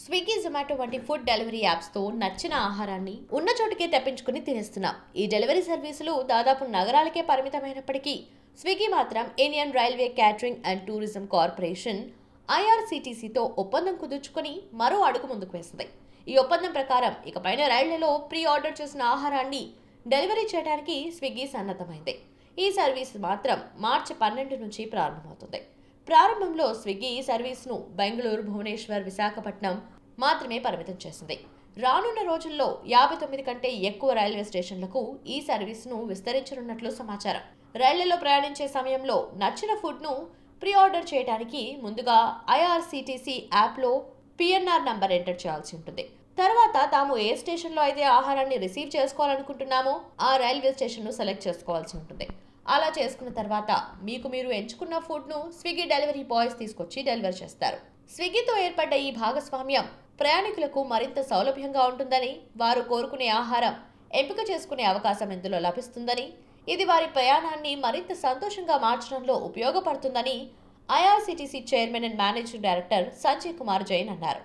Swiggy Zomato వంటి food delivery యాప్స్తో నచ్చిన ఆహారాన్ని ఉన్న చోటుకే తెప్పించుకుని తినేస్తున్నాం. ఈ డెలివరీ సర్వీసులు దాదాపు నగరాలకే పరిమితమైనప్పటికీ స్విగ్గీ మాత్రం Indian railway catering and tourism corporation ఐఆర్సీటీసీతో ఒప్పందం కుదుర్చుకుని మరో అడుగు ముందుకు వేసింది. ఈ ఒప్పందం ప్రకారం ఇకపైన రైళ్లలో ప్రీ ఆర్డర్ చేసిన ఆహారాన్ని డెలివరీ చేయడానికి స్విగ్గీ సన్నద్ధమైంది. ఈ సర్వీస్ మాత్రం మార్చి 12 నుంచి ప్రారంభమవుతుంది. ప్రారంభంలో స్విగ్గీ ఈ సర్వీస్ను బెంగళూరు, భువనేశ్వర్, విశాఖపట్నం మాత్రమే పరిమితం చేసింది. రానున్న రోజుల్లో 59 కంటే ఎక్కువ రైల్వే స్టేషన్లకు ఈ సర్వీస్ను విస్తరించనున్నట్లు సమాచారం. రైళ్లలో ప్రయాణించే సమయంలో నచ్చిన ఫుడ్ను ప్రీ ఆర్డర్ చేయడానికి ముందుగా ఐఆర్సీటీసీ యాప్లో పిఎన్ఆర్ నంబర్ ఎంటర్ చేయాల్సి ఉంటుంది. తర్వాత తాము ఏ స్టేషన్లో అయితే ఆహారాన్ని రిసీవ్ చేసుకోవాలనుకుంటున్నామో ఆ రైల్వే స్టేషన్ను సెలెక్ట్ చేసుకోవాల్సి ఉంటుంది. అలా చేసుకున్న తర్వాత మీరు ఎంచుకున్న ఫుడ్ను స్విగ్గీ డెలివరీ బాయ్స్ తీసుకొచ్చి డెలివరీ చేస్తారు. స్విగ్గీతో ఏర్పడ్డ ఈ భాగస్వామ్యం ప్రయాణికులకు మరింత సౌలభ్యంగా ఉంటుందని, వారు కోరుకునే ఆహారం ఎంపిక చేసుకునే అవకాశం ఇందులో లభిస్తుందని, ఇది వారి ప్రయాణాన్ని మరింత సంతోషంగా మార్చడంలో ఉపయోగపడుతుందని IRCTC chairman and managing director Sanjay Kumar Jain అన్నారు.